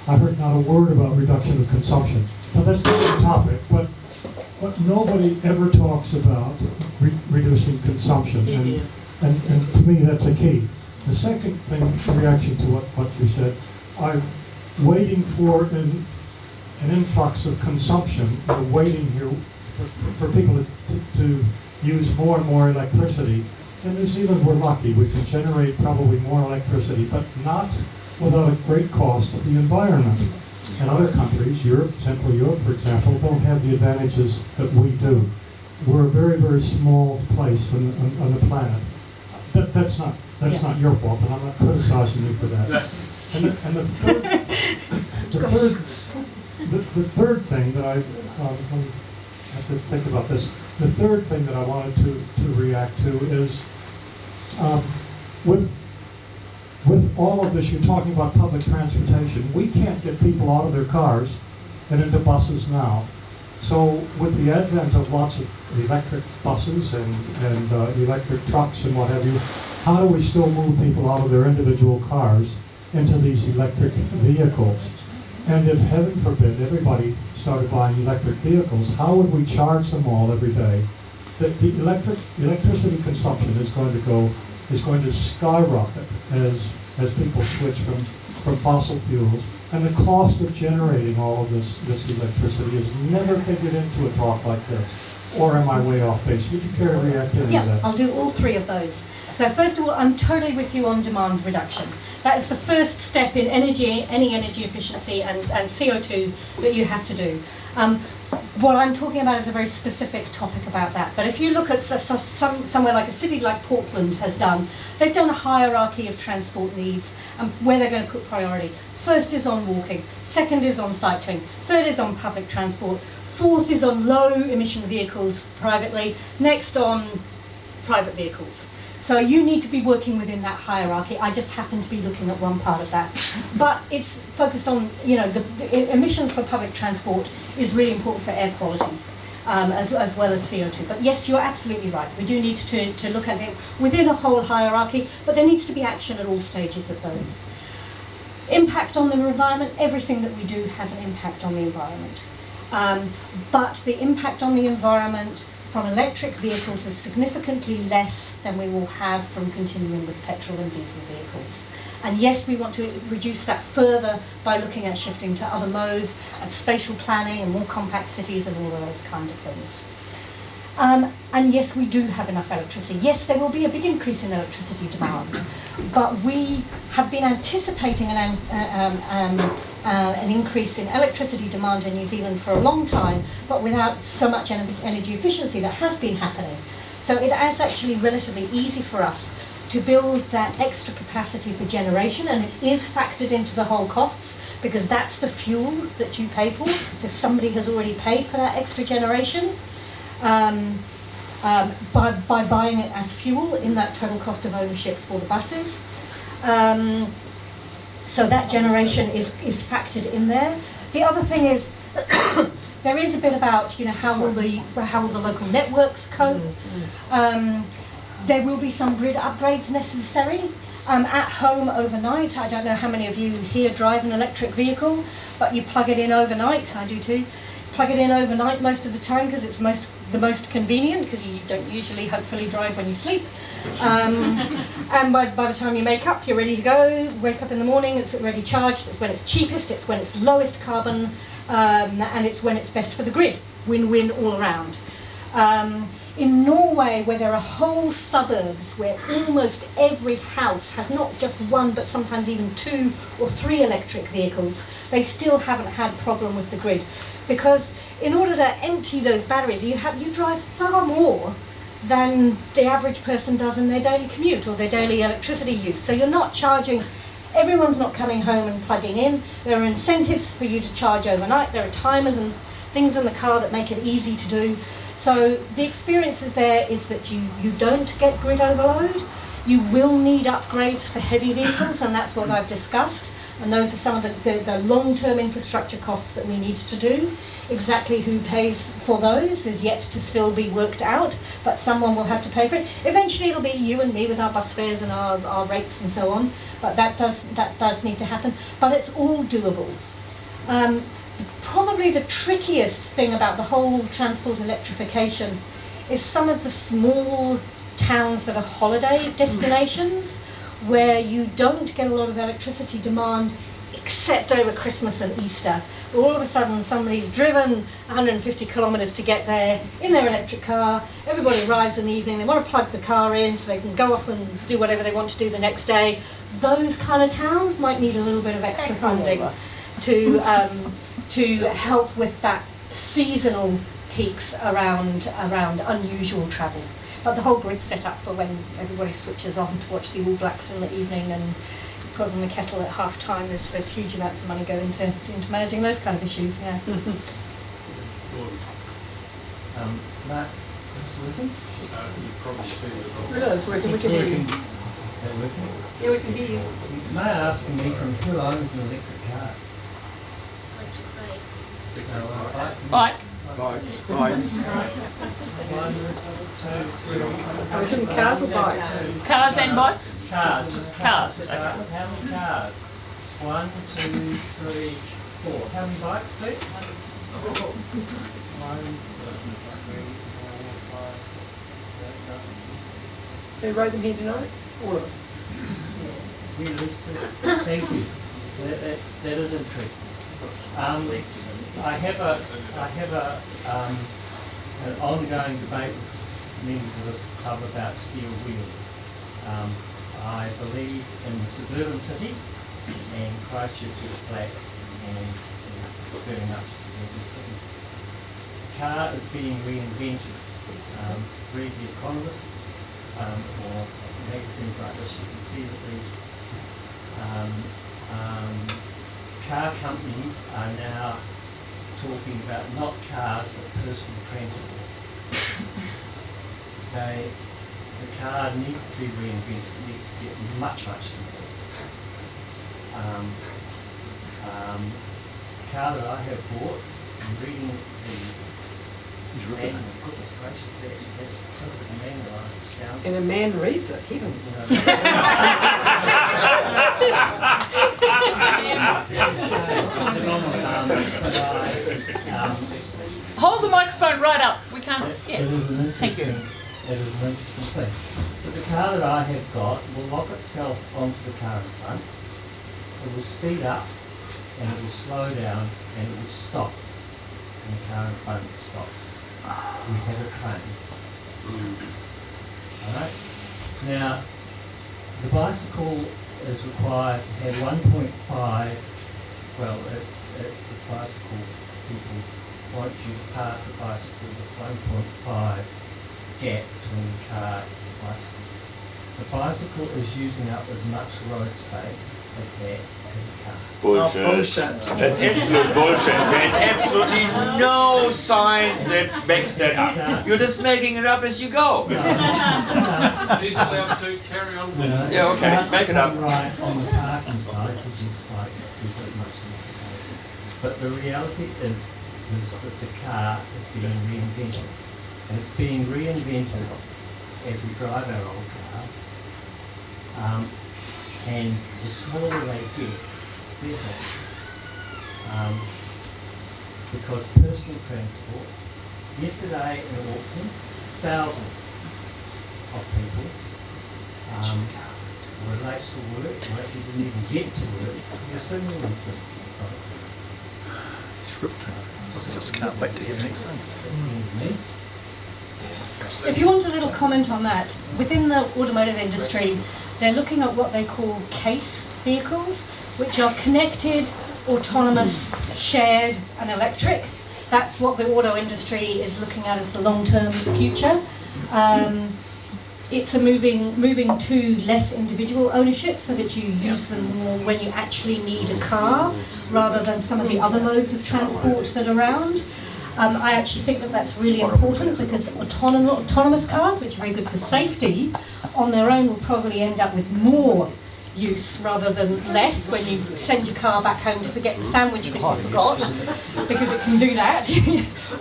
I heard not a word about reduction of consumption. Now that's not the topic, but nobody ever talks about reducing consumption, and to me that's a key. The second thing, reaction to what you said, I'm waiting for an influx of consumption. We're waiting here for people to use more and more electricity. In New Zealand, we're lucky. We can generate probably more electricity, but not without a great cost to the environment. And other countries, Europe, Central Europe, for example, don't have the advantages that we do. We're a very, very small place on the planet. That's not your fault, and I'm not criticizing you for that. And the third thing that I have to think about this. The third thing that I wanted to react to is with all of this, you're talking about public transportation. We can't get people out of their cars and into buses now. So with the advent of lots of electric buses and electric trucks and what have you, how do we still move people out of their individual cars into these electric vehicles? And if, heaven forbid, everybody started buying electric vehicles, how would we charge them all every day? The electricity consumption is going to skyrocket as people switch from fossil fuels. And the cost of generating all of this electricity is never figured into a talk like this. Or am I way off base? Would you care to react to Yeah, that? I'll do all three of those. So first of all, I'm totally with you on demand reduction. That is the first step in any energy efficiency and CO2 that you have to do. What I'm talking about is a very specific topic about that. But if you look at somewhere like a city like Portland has done, they've done a hierarchy of transport needs and where they're going to put priority. First is on walking, second is on cycling, third is on public transport, fourth is on low emission vehicles privately, next on private vehicles. So you need to be working within that hierarchy. I just happen to be looking at one part of that. But it's focused on, the emissions for public transport is really important for air quality, as well as CO2. But yes, you're absolutely right. We do need to look at it within a whole hierarchy, but there needs to be action at all stages of those. Impact on the environment, everything that we do has an impact on the environment. But the impact on the environment from electric vehicles is significantly less than we will have from continuing with petrol and diesel vehicles. And yes, we want to reduce that further by looking at shifting to other modes and spatial planning and more compact cities and all of those kind of things. And yes, we do have enough electricity. Yes, there will be a big increase in electricity demand, but we have been anticipating an increase in electricity demand in New Zealand for a long time, but without so much energy efficiency that has been happening. So it is actually relatively easy for us to build that extra capacity for generation, and it is factored into the whole costs because that's the fuel that you pay for. So somebody has already paid for that extra generation. By buying it as fuel in that total cost of ownership for the buses. So that generation is factored in there. The other thing is there is a bit about how will the local networks cope. There will be some grid upgrades necessary. At home overnight, I don't know how many of you here drive an electric vehicle, but you plug it in overnight. I do too. Plug it in overnight most of the time because it's the most convenient, because you don't usually hopefully drive when you sleep. And by the time you make up, you're ready to go. Wake up in the morning, it's already charged. It's when it's cheapest, it's when it's lowest carbon, and it's when it's best for the grid. Win-win all around. In Norway, where there are whole suburbs where almost every house has not just one but sometimes even 2 or 3 electric vehicles, they still haven't had problem with the grid. Because in order to empty those batteries, you drive far more than the average person does in their daily commute or their daily electricity use. So you're not charging, everyone's not coming home and plugging in. There are incentives for you to charge overnight. There are timers and things in the car that make it easy to do. So the experiences there is that you don't get grid overload. You will need upgrades for heavy vehicles, and that's what I've discussed. And those are some of the long-term infrastructure costs that we need to do. Exactly who pays for those is yet to still be worked out, but someone will have to pay for it. Eventually it'll be you and me with our bus fares and our rates and so on, but that does need to happen. But it's all doable. Probably the trickiest thing about the whole transport electrification is some of the small towns that are holiday destinations where you don't get a lot of electricity demand except over Christmas and Easter. All of a sudden somebody's driven 150 kilometres to get there in their electric car. Everybody arrives in the evening, they want to plug the car in so they can go off and do whatever they want to do the next day. Those kind of towns might need a little bit of extra funding to help with that seasonal peaks around unusual travel. But the whole grid's set up for when everybody switches on to watch the All Blacks in the evening and put on the kettle at half time. There's huge amounts of money going into managing those kind of issues. Yeah. Matt, is this working? You probably see It is working. We can hear you. Yeah, we can hear you. Matt asking me from who owns an electric car? Bike. Bikes. One, two, three. Are we talking cars or bikes? Cars and bikes? Cars, just Cars, cars. okay. How many cars? 1, 2, 3, 4. How many bikes, please? 1, 2, 3, 4, 5, 6, 7, 8, 9. Who wrote them here tonight? All of us. We listed. Thank you. That is interesting. I have an ongoing debate with members of this club about steel wheels. I believe in the suburban city, and Christchurch is flat and is very much a suburban city. The car is being reinvented. Read The Economist or magazines like this, you can see that the car companies are now talking about not cars but personal transport. The car needs to be reinvented, it needs to get much, much simpler. The car that I have bought, I'm reading the manual, goodness gracious, it actually has a manual, I was astounded. And a man reads it, heavens. Hold the microphone right up. We can't. It is an Thank you. interesting, it is an interesting thing. But the car that I have got will lock itself onto the car in front. It will speed up and it will slow down and it will stop. And the car in front stops. We have a train. Alright? Now, the bicycle is required to have 1.5, well, the bicycle people want you to pass a bicycle with 1.5 gap between the car and the bicycle. The bicycle is using up as much road space as that as a car. Bullshit. Bullshit. That's absolute bullshit. There's absolutely no science that backs that up. You're just making it up as you go. He's allowed to carry on with it. Yeah, okay, make it up. Right on the parking side, which is quite much necessary. But the reality is that the car is being reinvented. And it's being reinvented as we drive our old cars. And the smaller they get, better. Because personal transport, yesterday in Auckland, thousands of people were late to work, or actually didn't even get to work. The signaling system. Just can't wait to hear next thing. If you want a little comment on that, within the automotive industry, they're looking at what they call case vehicles, which are connected, autonomous, shared and electric. That's what the auto industry is looking at as the long-term future. It's a moving to less individual ownership so that you use them more when you actually need a car rather than some of the other modes of transport that are around. I actually think that that's really important because autonomous cars, which are very good for safety, on their own will probably end up with more use rather than less when you send your car back home to forget the sandwich that you forgot, because it can do that.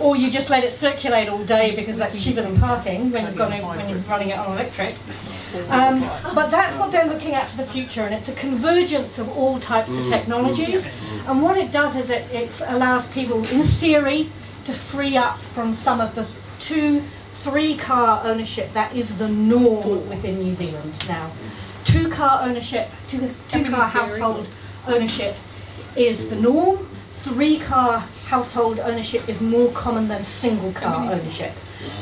Or you just let it circulate all day because that's cheaper than parking when you're running it on electric. But that's what they're looking at to the future, and it's a convergence of all types of technologies. And what it does is it allows people, in theory, to free up from some of the 2-3 car ownership that is the norm within New Zealand now. 2-car ownership, two-car household ownership is the norm. 3-car household ownership is more common than single-car ownership.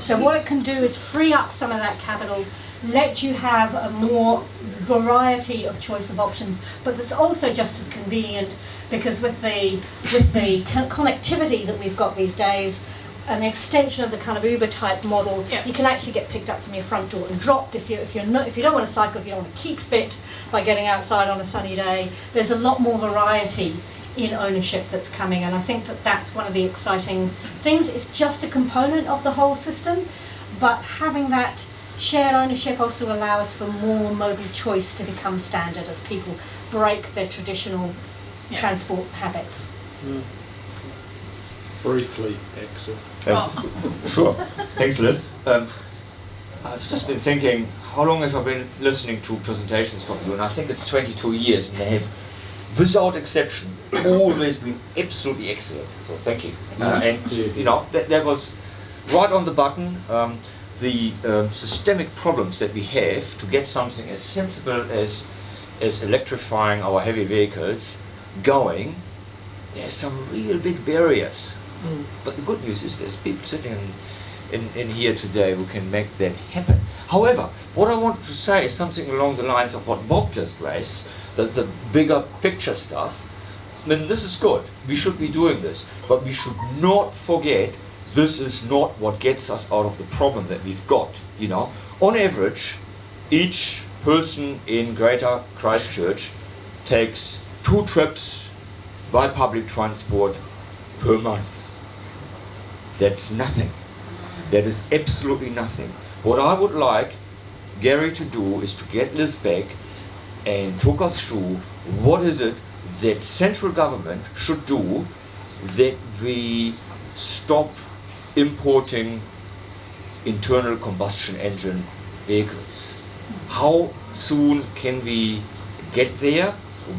So what it can do is free up some of that capital, let you have a more variety of choice of options, but that's also just as convenient because with the connectivity that we've got these days, an extension of the kind of Uber type model, you can actually get picked up from your front door and dropped if you don't want to cycle, if you don't want to keep fit by getting outside on a sunny day. There's a lot more variety in ownership that's coming, and I think that that's one of the exciting things. It's just a component of the whole system, but having that shared ownership also allows for more modal choice to become standard as people break their traditional transport habits. briefly, Axel. Sure. Thanks, Liz. I've just been thinking, how long have I been listening to presentations from you? And I think it's 22 years, and they have, without exception, always been absolutely excellent. So thank you. And you know, that was right on the button. The systemic problems that we have to get something as sensible as electrifying our heavy vehicles going, there's some real big barriers. But the good news is there's people sitting in here today who can make that happen. However, what I wanted to say is something along the lines of what Bob just raised, the bigger picture stuff. I mean, this is good. We should be doing this. But we should not forget this is not what gets us out of the problem that we've got. You know, on average, each person in Greater Christchurch takes 2 trips by public transport per month. That's nothing. That is absolutely nothing. What I would like Gary to do is to get Liz back and talk us through what is it that central government should do that we stop importing internal combustion engine vehicles. How soon can we get there?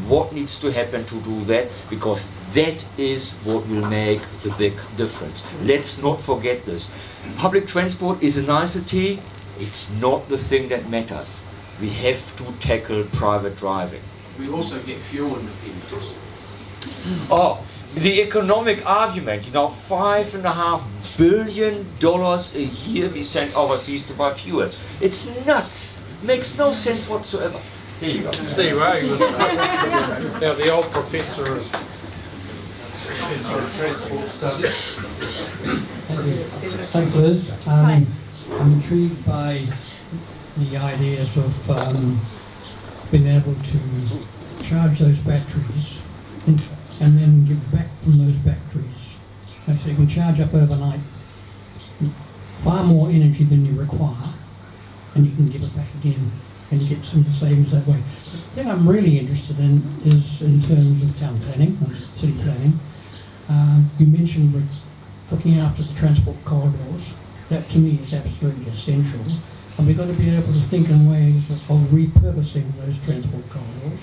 What needs to happen to do that? Because that is what will make the big difference. Let's not forget this. Public transport is a nicety. It's not the thing that matters. We have to tackle private driving. We also get fuel independence. Oh, the economic argument, you know, $5.5 billion a year we send overseas to buy fuel. It's nuts. Makes no sense whatsoever. Here you go. There you are. He was now the old professor of transport studies. Thanks, Liz. I'm intrigued by the ideas of being able to charge those batteries and then give back from those batteries. So you can charge up overnight far more energy than you require, and you can give it back again and you get some savings that way. The thing I'm really interested in is in terms of town planning, or city planning. You mentioned looking after the transport corridors. That to me is absolutely essential. And we've got to be able to think in ways of repurposing those transport corridors.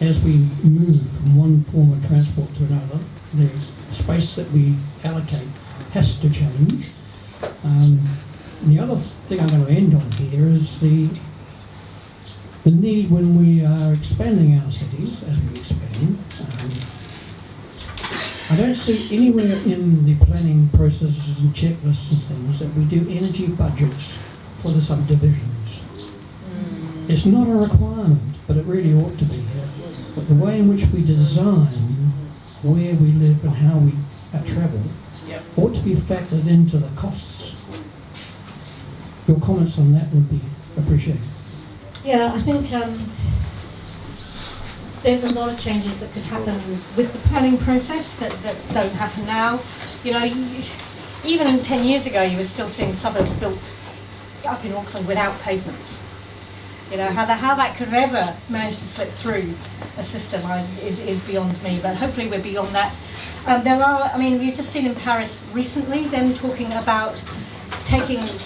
As we move from one form of transport to another, the space that we allocate has to change. The other thing I'm going to end on here is the need when we are expanding our cities, as we expand. I don't see anywhere in the planning processes and checklists and things that we do energy budgets for the subdivisions. It's not a requirement, but it really ought to be here. But the way in which we design where we live and how we travel ought to be factored into the costs. Your comments on that would be appreciated. Yeah, I think there's a lot of changes that could happen with the planning process that don't happen now. You know, even 10 years ago, you were still seeing suburbs built up in Auckland without pavements. You know, how that could ever manage to slip through a system is beyond me, but hopefully we're beyond that. We've just seen in Paris recently them talking about taking a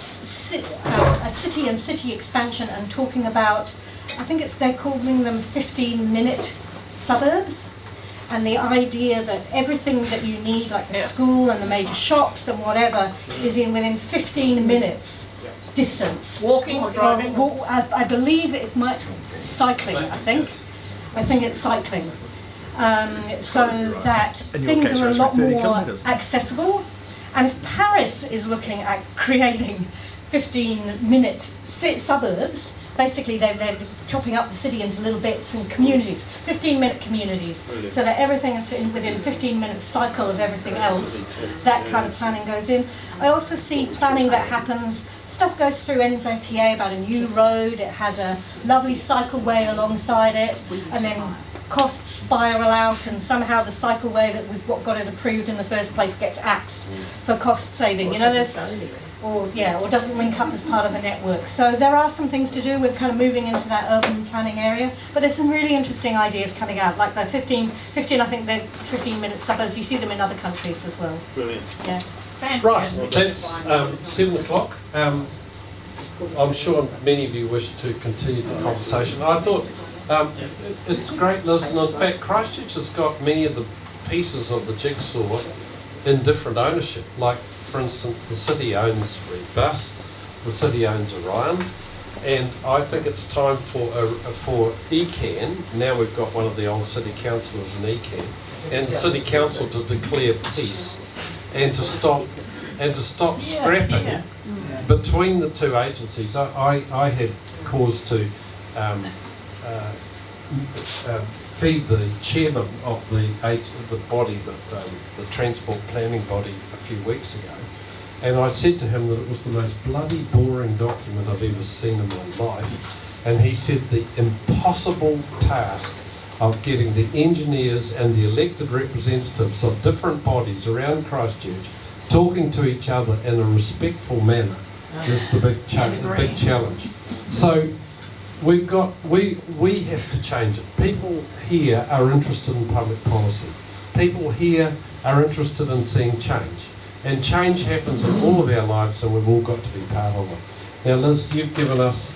city and city expansion and talking about, I think they're calling them 15-minute suburbs, and the idea that everything that you need, like a school and the major shops and whatever, is within 15 minutes distance. Walking or driving? I believe it might cycling. I think it's cycling, so that things are a lot more accessible. And if Paris is looking at creating 15-minute suburbs, basically they're chopping up the city into little bits and communities, 15-minute communities, so that everything is within 15-minute cycle of everything else. That kind of planning goes in. I also see planning that happens. Stuff goes through NZTA about a new road. It has a lovely cycleway alongside it, and then costs spiral out and somehow the cycleway that was what got it approved in the first place gets axed for cost saving. You know, there's or doesn't link up as part of a network. So there are some things to do. We're kind of moving into that urban planning area, but there's some really interesting ideas coming out, like the 15 I think they're 15-minute suburbs. You see them in other countries as well. Brilliant. Yeah. Right, that's 7 o'clock. I'm sure many of you wish to continue the conversation. I thought it's great, Liz, and in fact Christchurch has got many of the pieces of the jigsaw in different ownership. Like, for instance, the city owns Redbus, the city owns Orion, and I think it's time for ECAN. Now we've got one of the old city councillors in ECAN, and the city council to declare peace and to stop scrapping between the two agencies. I had cause to feed the chairman of the body, the transport planning body, a few weeks ago, and I said to him that it was the most bloody boring document I've ever seen in my life, and he said the impossible task of getting the engineers and the elected representatives of different bodies around Christchurch talking to each other in a respectful manner is the big challenge. So we have to change it. People here are interested in public policy. People here are interested in seeing change. And change happens in all of our lives, and we've all got to be part of it. Now, Liz, you've given us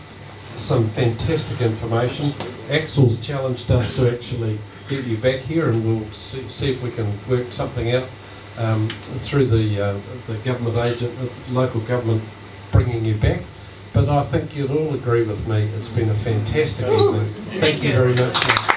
some fantastic information. Axel's challenged us to actually get you back here, and we'll see if we can work something out through the government agent, local government, bringing you back. But I think you'd all agree with me, it's been a fantastic evening. Thank you very much.